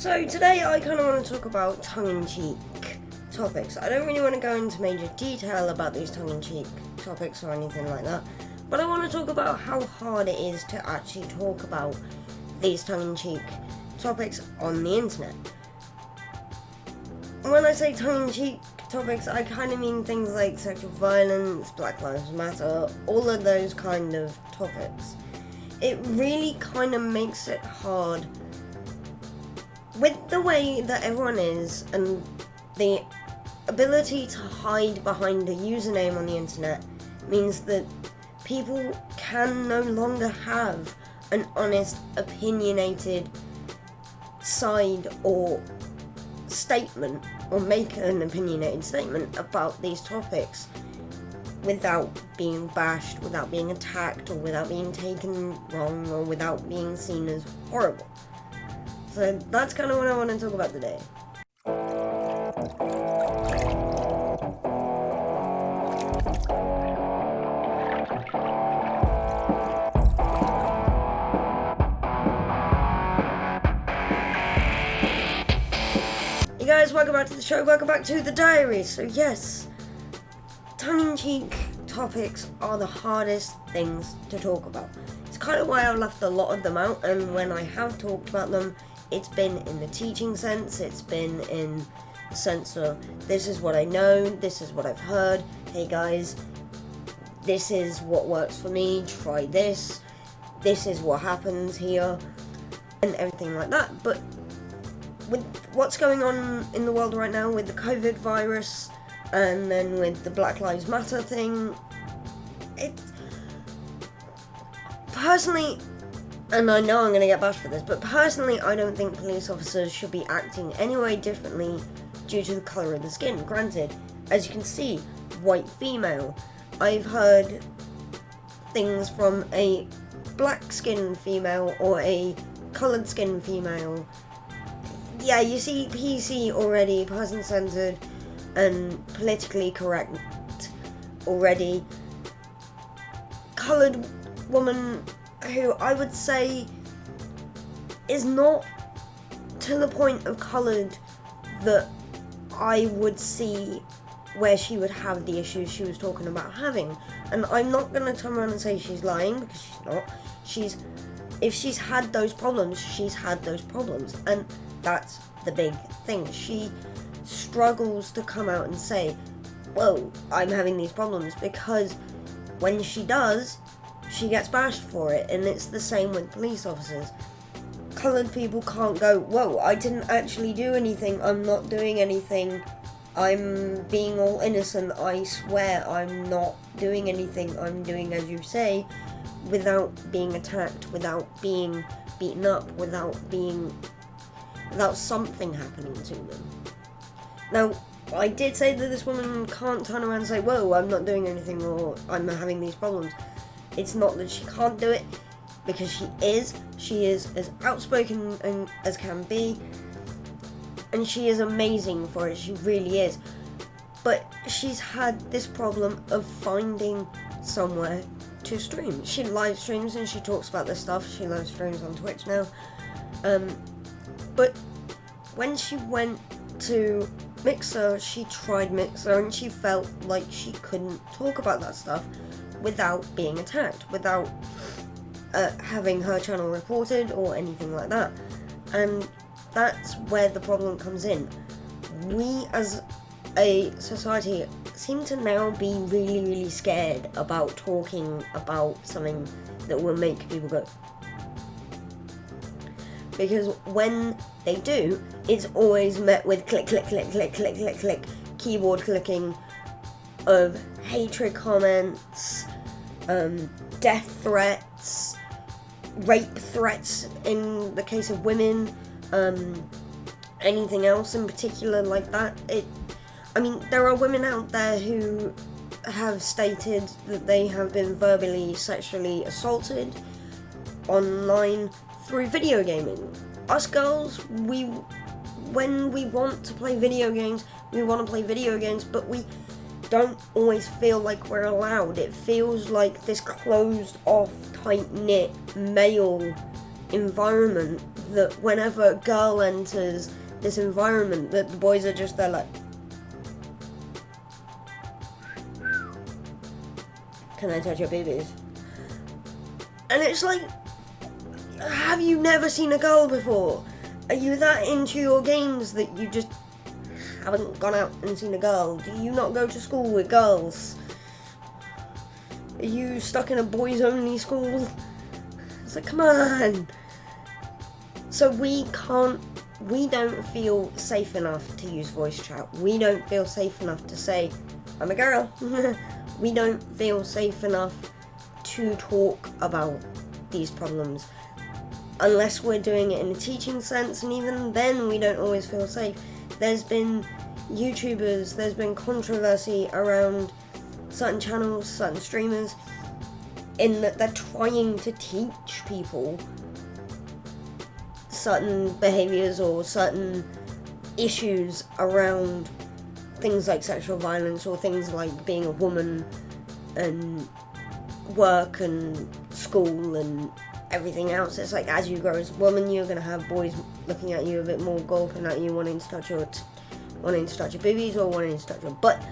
So today I kind of want to talk about tongue-in-cheek topics. I don't really want to go into major detail about these tongue-in-cheek topics or anything like that, but I want to talk about how hard it is to actually talk about these tongue-in-cheek topics on the internet. When I say tongue-in-cheek topics, I kind of mean things like sexual violence, Black Lives Matter, all of those kind of topics. It really kind of makes it hard with the way that everyone is and the ability to hide behind a username on the internet means that people can no longer have an honest, opinionated side or statement or make an opinionated statement about these topics without being bashed, without being attacked, or without being taken wrong, or without being seen as horrible. So that's kind of what I want to talk about today. Hey guys, welcome back to the show, welcome back to the diary. So yes, tongue-in-cheek topics are the hardest things to talk about. It's kind of why I've left a lot of them out, and when I have talked about them, it's been in the teaching sense, it's been in the sense of, this is what I know, this is what I've heard, hey guys, this is what works for me, try this is what happens here, and everything like that. But with what's going on in the world right now with the COVID virus, and then with the Black Lives Matter thing, personally, and I know I'm going to get bashed for this, but personally I don't think police officers should be acting any way differently due to the colour of the skin. Granted, as you can see, white female. I've heard things from a black skinned female or a coloured skinned female. Yeah, you see PC already, person-centred and politically correct already. Coloured woman who I would say is not to the point of coloured that I would see where she would have the issues she was talking about having. And I'm not going to turn around and say she's lying, because she's not. If she's had those problems, she's had those problems, and that's the big thing. She struggles to come out and say, whoa, I'm having these problems, because when she does, she gets bashed for it. And it's the same with police officers. Coloured people can't go, whoa, I didn't actually do anything, I'm not doing anything, I'm being all innocent, I swear I'm not doing anything, I'm doing as you say, without being attacked, without being beaten up, without something happening to them. Now, I did say that this woman can't turn around and say, whoa, I'm not doing anything, or I'm having these problems. It's not that she can't do it, because she is as outspoken as can be, and she is amazing for it, she really is. But she's had this problem of finding somewhere to stream. She live streams and she talks about this stuff. She live streams on Twitch now. But when she went to Mixer, she tried Mixer and she felt like she couldn't talk about that stuff without being attacked, without having her channel reported or anything like that. And that's where the problem comes in. We as a society seem to now be really, really scared about talking about something that will make people go. Because when they do, it's always met with click, click, click, click, click, click, click, keyboard clicking of hatred comments, death threats, rape threats in the case of women, anything else in particular like that. There are women out there who have stated that they have been verbally, sexually assaulted online through video gaming. Us girls, when we want to play video games, we want to play video games, but we don't always feel like we're allowed. It feels like this closed off, tight-knit male environment that whenever a girl enters this environment, that the boys are just there like, can I touch your babies? And it's like, have you never seen a girl before? Are you that into your games that you just haven't gone out and seen a girl? Do you not go to school with girls? Are you stuck in a boys only school? It's like, come on. So we don't feel safe enough to use voice chat. We don't feel safe enough to say, I'm a girl. We don't feel safe enough to talk about these problems. Unless we're doing it in a teaching sense, and even then we don't always feel safe. There's been YouTubers, there's been controversy around certain channels, certain streamers, in that they're trying to teach people certain behaviours or certain issues around things like sexual violence or things like being a woman and work and school and everything else. It's like, as you grow as a woman, you're gonna have boys looking at you a bit more, gawping at you, wanting to touch your boobies or wanting to touch your butt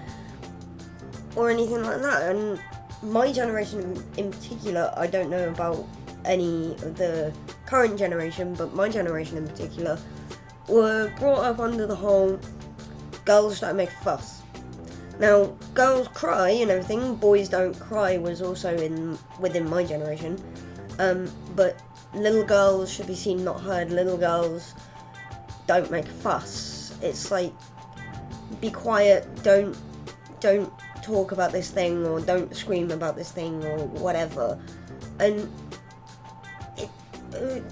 or anything like that. And my generation in particular, I don't know about any of the current generation, but my generation in particular were brought up under the whole girls don't make a fuss. Now, girls cry and everything, boys don't cry was also within my generation. But little girls should be seen, not heard. Little girls don't make a fuss. It's like, be quiet, don't talk about this thing, or don't scream about this thing, or whatever. And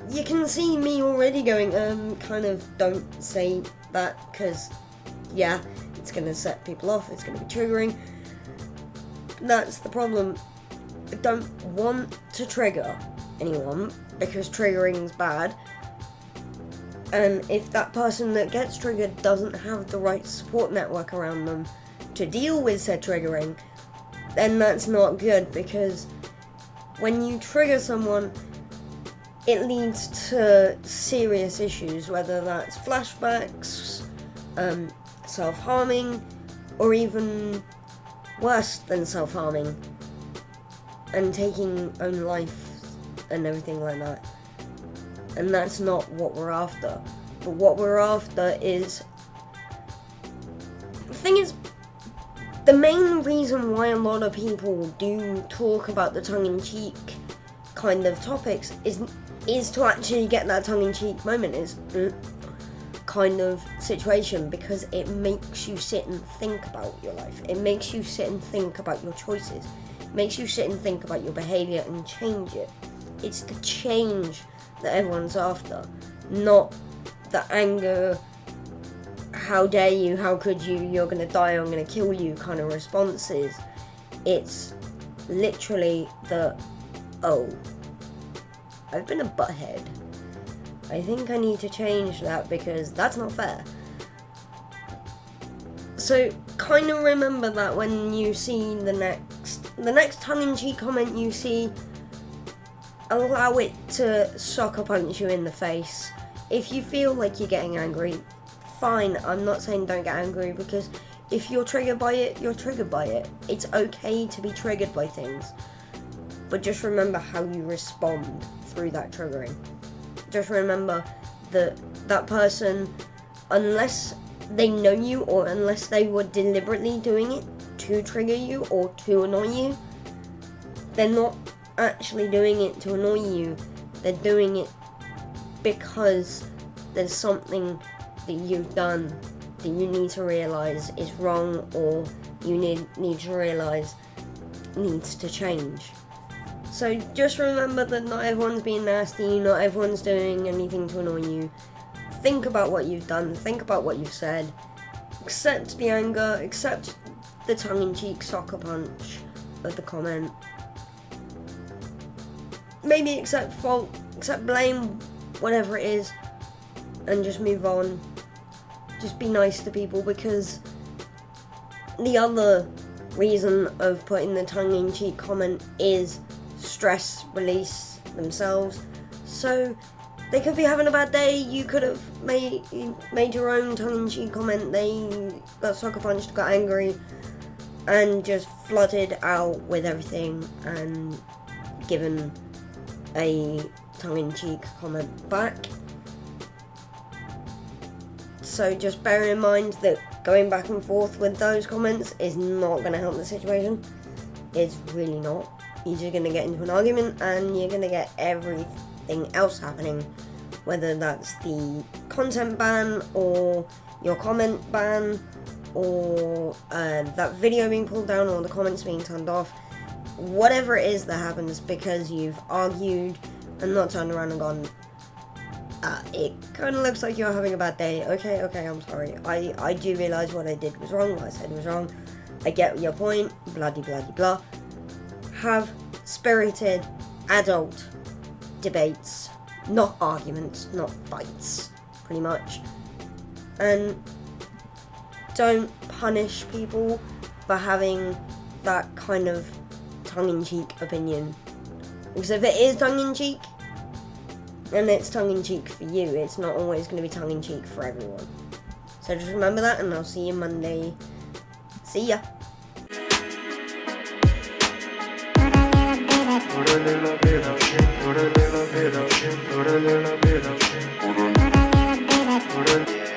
you can see me already going, kind of don't say that, because, yeah, it's going to set people off, it's going to be triggering. That's the problem. I don't want to trigger anyone, because triggering's bad. And if that person that gets triggered doesn't have the right support network around them to deal with said triggering, then that's not good, because when you trigger someone, it leads to serious issues, whether that's flashbacks, self-harming, or even worse than self-harming, and taking own life and everything like that. And that's not what we're after. But what we're after is... The thing is, the main reason why a lot of people do talk about the tongue-in-cheek kind of topics is to actually get that tongue-in-cheek moment, is kind of situation, because it makes you sit and think about your life. It makes you sit and think about your choices. It makes you sit and think about your behaviour and change it. It's the change that everyone's after, not the anger, how dare you, how could you, you're gonna die, I'm gonna kill you kind of responses. It's literally the, oh, I've been a butthead. I think I need to change that, because that's not fair. So kind of remember that when you see the next tongue-in-cheek comment you see, allow it to sucker punch you in the face. If you feel like you're getting angry, fine. I'm not saying don't get angry, because if you're triggered by it, you're triggered by it. It's okay to be triggered by things. But just remember how you respond through that triggering. Just remember that that person, unless they know you or unless they were deliberately doing it to trigger you or to annoy you, they're not actually doing it to annoy you. They're doing it because there's something that you've done that you need to realise is wrong, or you need to realise needs to change. So just remember that not everyone's being nasty, not everyone's doing anything to annoy you. Think about what you've done, think about what you've said. Accept the anger, accept the tongue-in-cheek sucker punch of the comment. Maybe accept fault, accept blame, whatever it is, and just move on. Just be nice to people, because the other reason of putting the tongue-in-cheek comment is stress release themselves. So they could be having a bad day. You could have made your own tongue-in-cheek comment. They got sucker punched, got angry, and just flooded out with everything and given a tongue-in-cheek comment back. So just bear in mind that going back and forth with those comments is not going to help the situation. It's really not. You're just going to get into an argument and you're going to get everything else happening, whether that's the content ban or your comment ban or that video being pulled down or the comments being turned off. Whatever it is that happens because you've argued and not turned around and gone, it kind of looks like you're having a bad day. Okay, I'm sorry. I do realise what I did was wrong, what I said was wrong. I get your point, blah de blah de blah. Have spirited adult debates, not arguments, not fights, pretty much. And don't punish people for having that kind of tongue-in-cheek opinion. Because if it is tongue-in-cheek, and it's tongue-in-cheek for you, it's not always going to be tongue-in-cheek for everyone. So just remember that, and I'll see you Monday. See ya. Put a little bit of shit, put a little bit of shit, put a little bit of shit,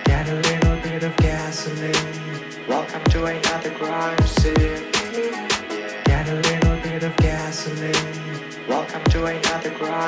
get a little bit of gasoline. Welcome to another crime scene. Get a little bit of gasoline. Welcome to another crime.